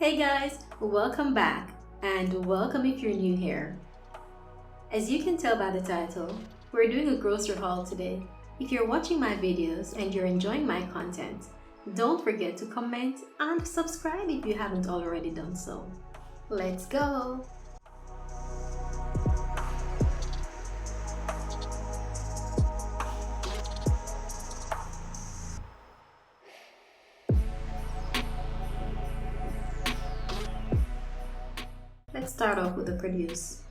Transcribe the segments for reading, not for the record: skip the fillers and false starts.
Hey guys, welcome back and welcome if you're new here. As you can tell by the title, we're doing a grocery haul today. If you're watching my videos and you're enjoying my content, don't forget to comment and subscribe if you haven't already done so. Let's go! Let's start off with the produce.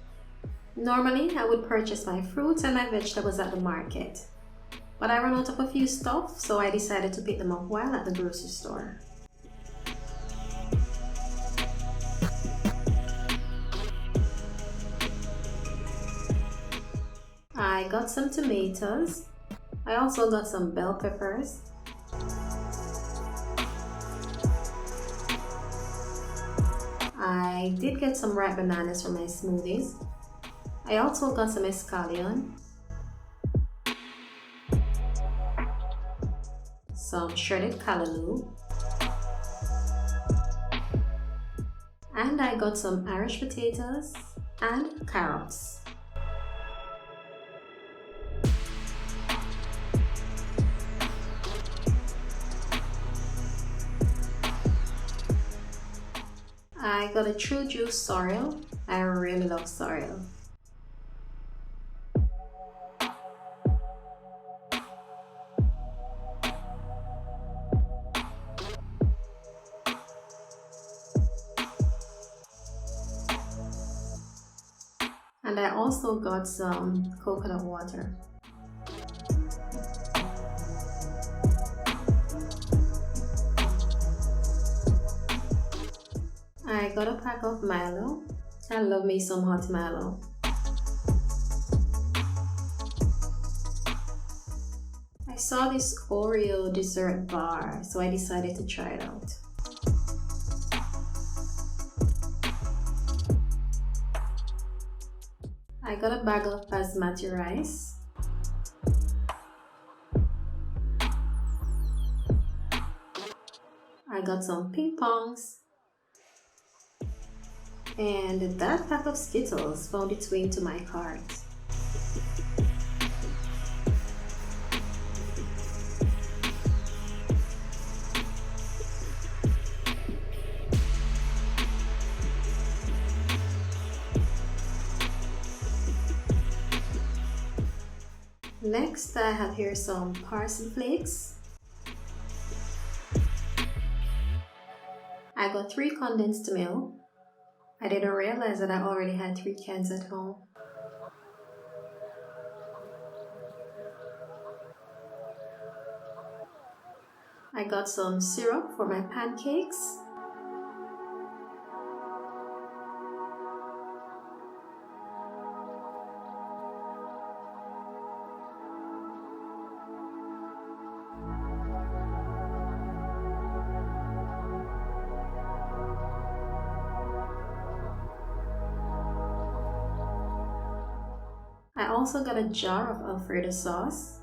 Normally, I would purchase my fruits and my vegetables at the market, but I ran out of a few stuff, so I decided to pick them up while at the grocery store. I got some tomatoes. I also got some bell peppers. I did get some ripe bananas for my smoothies. I also got some escallion, some shredded callaloo, and I got some Irish potatoes and carrots. I got a True Juice sorrel. I really love sorrel. And I also got some coconut water. I got a pack of Milo. I love me some hot Milo. I saw this Oreo dessert bar, so I decided to try it out. I got a bag of basmati rice. I got some ping pongs. And that pack of Skittles found its way into my cart. Next, I have here some parsley flakes. I got 3 condensed milk. I didn't realize that I already had 3 cans at home. I got some syrup for my pancakes. I also got a jar of Alfredo sauce.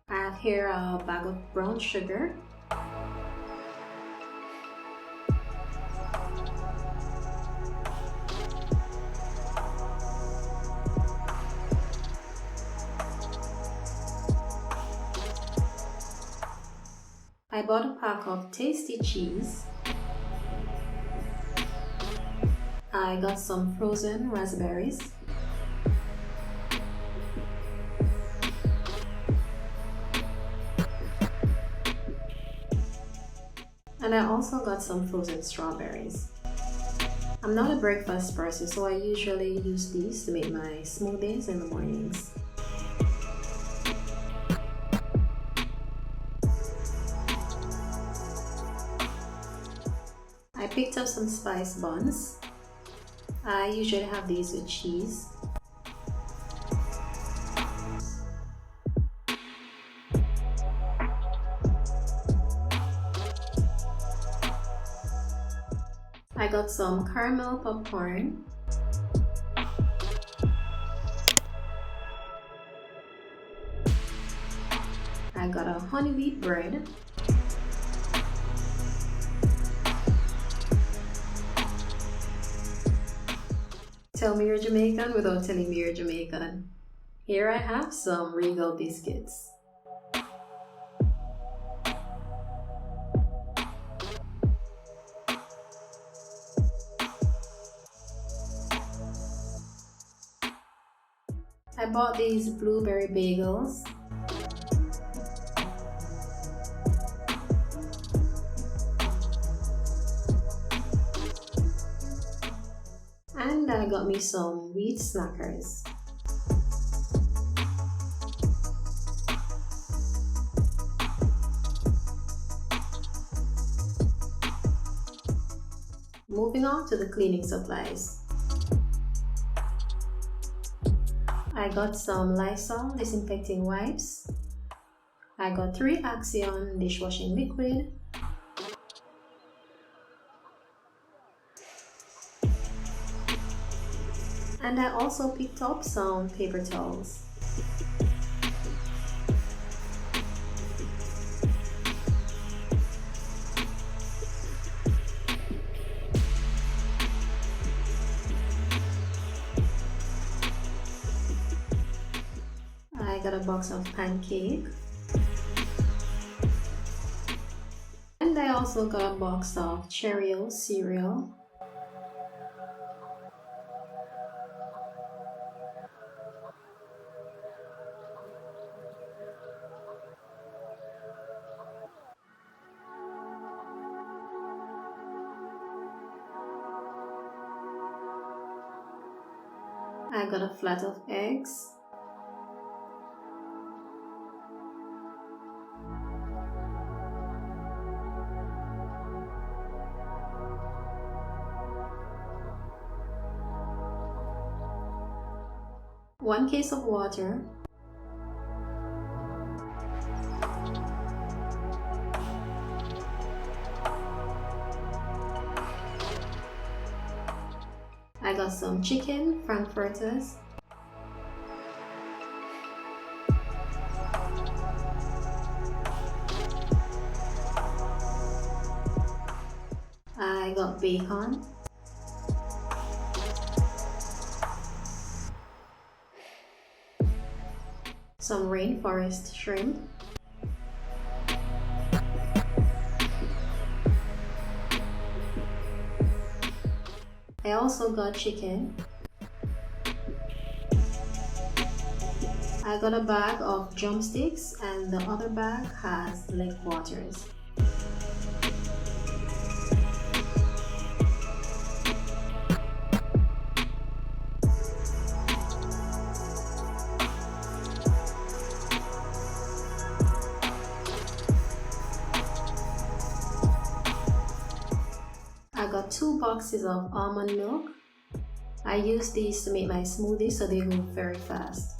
I have here a bag of brown sugar. I bought a pack of tasty cheese. I got some frozen raspberries. And I also got some frozen strawberries. I'm not a breakfast person, so I usually use these to make my smoothies in the mornings. I picked up some spice buns. I usually have these with cheese. I got some caramel popcorn. I got a honey wheat bread. Tell me you're Jamaican without telling me you're Jamaican. Here I have some Regal biscuits. I bought these blueberry bagels. And I got me some wheat snackers. Moving on to the cleaning supplies. I got some Lysol disinfecting wipes. I got 3 Axion dishwashing liquid. And I also picked up some paper towels. I got a box of pancake. And I also got a box of Cheerios cereal. I got a flat of eggs. One case of water. I got some chicken frankfurters. I got bacon. Some rainforest shrimp. I also got chicken. I got a bag of drumsticks and the other bag has leg quarters. I got 2 boxes of almond milk. I use these to make my smoothie so they go very fast.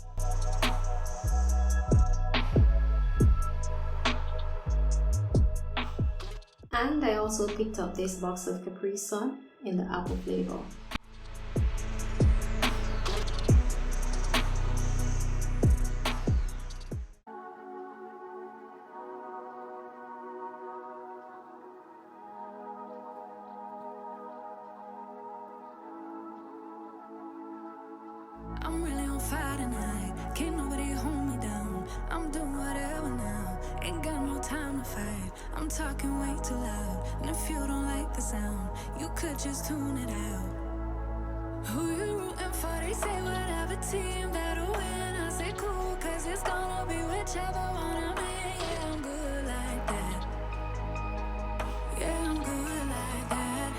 And I also picked up this box of Capri Sun in the apple flavor. I'm really on fire tonight. Can't nobody hold me down. I'm doing whatever now. Ain't got no time to fight. I'm talking way too loud. And if you don't like the sound, you could just tune it out. Who you rooting for? They say whatever team that'll win. I say cool, cause it's gonna be whichever one I'm in. Yeah, I'm good like that. Yeah, I'm good like that.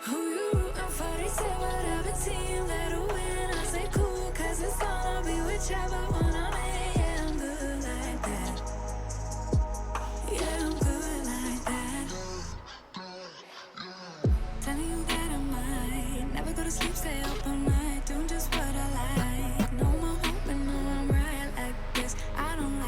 Who you rooting for? They say whatever team that'll win. I say cool, cause it's gonna be whichever one I'm in. Yeah, I'm good like that. Yeah, I'm good like that. Telling you that I might never go to sleep, stay up all night, doing just what I like. No more hoping, no, I'm right like this. I don't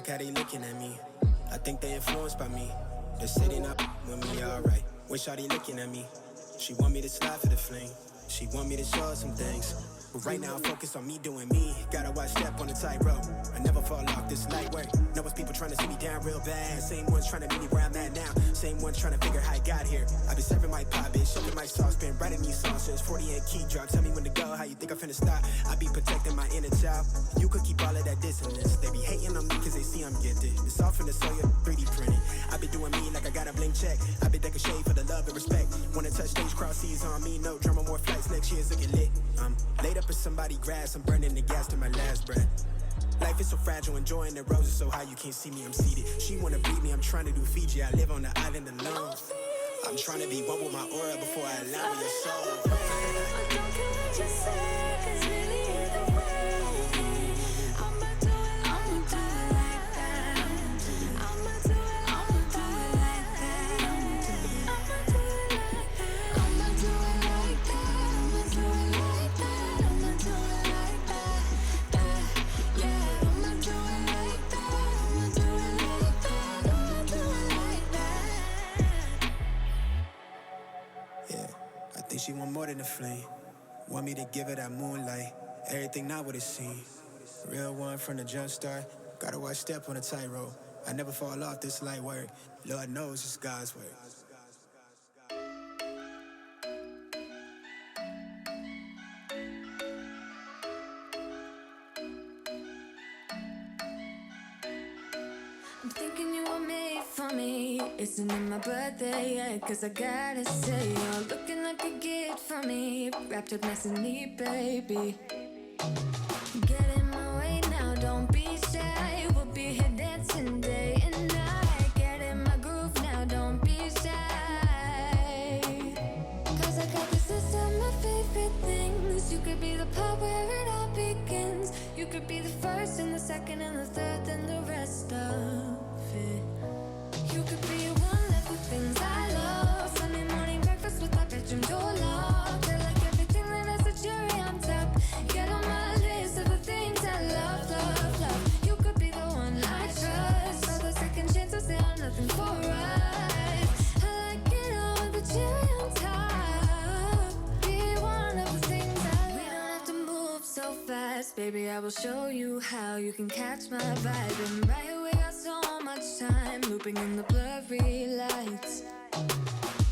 look how they looking at me. I think they influenced by me. They're sitting up with me, alright. Wish they looking at me. She want me to slide for the fling. She want me to show her some things. But right now I'm focused on me doing me. Gotta watch step on the tightrope. I never fall off this light work. Know it's people trying to see me down real bad. Same ones trying to meet me where I'm at now. Same ones trying to figure how I got here. I been serving my pop, bitch, shoving my sauce, been writing these songs since 40 and key drop. Tell me when to go, how you think I'm finna stop? I be protecting my inner child. You could keep all of that dissonance. They be hating on me cause they see I'm gifted. It's all from the soil, 3D printed. I been doing me like I got a blank check. I been decking shade for the love and respect. Wanna touch stage, cross seas on me. No drama, more flights, next year's looking lit. Laid up in somebody's grass, I'm burning the gas to my last breath. Life is so fragile, enjoying the roses so high you can't see me, I'm seated. She wanna breed me, I'm trying to do Fiji. I live on the island alone. I'm trying to be one with my aura before I allow your soul. I don't care what you say, 'cause really either way, I'ma do it like that. I'ma do it like that. I'ma do it like that. I'ma do it like that. I'ma do it like that. I'ma do it like that. Yeah, I'ma do it like that. I'ma do it like that. I'ma do it like that. Yeah, I think she want more than a flame. Want me to give her that moonlight. Everything not what it seems. Real one from the jump start. Gotta watch step on a tightrope. I never fall off this light work. Lord knows it's God's work. I'm thinking you were made for me. Isn't it my birthday yet? 'Cause I gotta say, you're looking like a gift for me. Wrapped up nice and neat, baby. Get in my way now, don't be shy. We'll be here dancing day and night. Get in my groove now, don't be shy. 'Cause I got this list of my favorite things. You could be the part where it all begins. You could be the first and the second and the third and the rest of it. You could be one of the things I love. Sunday morning breakfast with my bedroom door locked. I like everything that has a cherry on top. Get on my list of the things I love, love, love. You could be the one I trust. All the second chances, they are nothing for us. I like it all with the cherry on top. Be one of the things I love. We don't have to move so fast, baby, I will show you how you can catch my vibe. And right away, got so much time, looping in the blurry lights.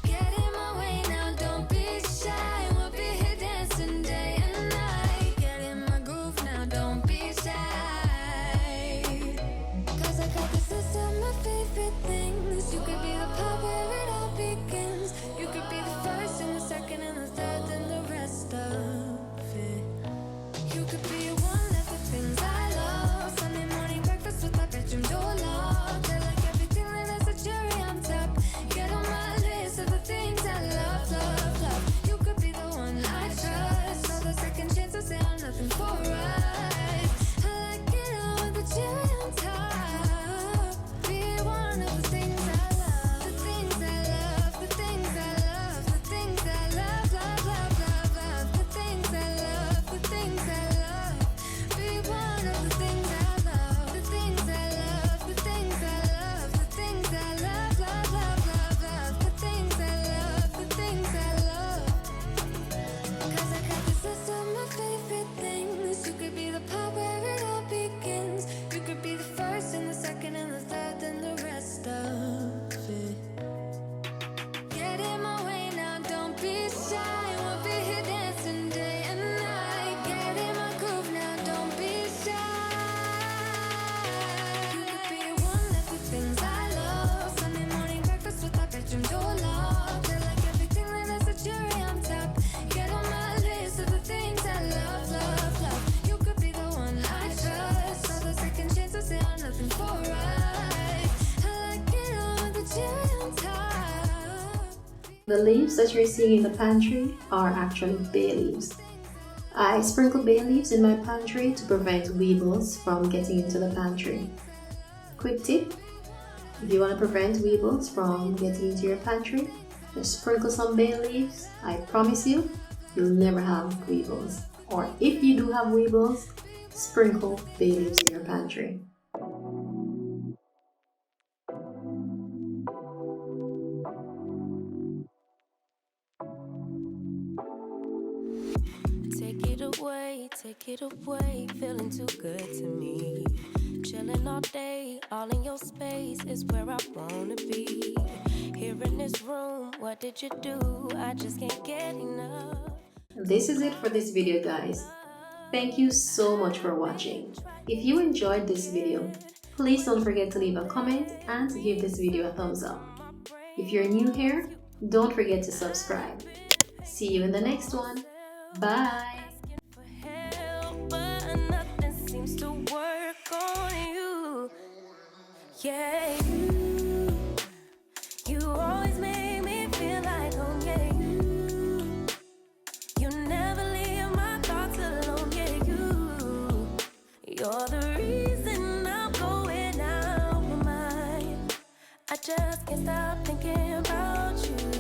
Get in my way now, don't be shy. We'll be here dancing day and night. Get in my groove now, don't be shy. 'Cause I got this list of my favorite things. You could be the part where it all begins. You could be the first and the second and the third and the rest of it. You could be one of the things I love. Sunday morning breakfast with my bedroom door locked. I like everything that has a cherry on top. Get on my list of the things I love, love, love. You could be the one I trust. All the second chances, they are nothing for us. I like it all with the cherry on top. Be one of the things I love. The things I love, the things I love, the things I love, love, love, love, love. The things I love, the things I love. Be one of the things I love. The things I love, the things I love, the things I love, love, love, love, love. The things I love, the things I love. 'Cause I got this list of my favorite things. You could be the part where it all begins. You could be the first and the second and the third and the rest of it. Get in my way now, don't be shy. We'll be here dancing day and night. Get in my groove now, don't be shy. You could be one of the things I love. Sunday morning breakfast with my bedroom door locked. I like everything that has a cherry on top. Get on my list of the things I love, love, love. You could be the one I trust. All the second chances, they are nothing for us. I like it all with the cherry on top. The leaves that you're seeing in the pantry are actually bay leaves. I sprinkle bay leaves in my pantry to prevent weevils from getting into the pantry. Quick tip, if you want to prevent weevils from getting into your pantry, just sprinkle some bay leaves. I promise you, you'll never have weevils. Or if you do have weevils, sprinkle bay leaves in your pantry. take it away, feeling too good to me. Chilling all day, all in your space is where I wanna be. Here in this room, what did you do? I just can't get enough. This is it for this video, guys. Thank you so much for watching. If you enjoyed this video, please don't forget to leave a comment and give this video a thumbs up. If you're new here, don't forget to subscribe. See you in the next one. Bye! Yeah, you always make me feel like home. Yeah, you never leave my thoughts alone. Yeah, you're the reason I'm going out my mind. I just can't stop thinking about you.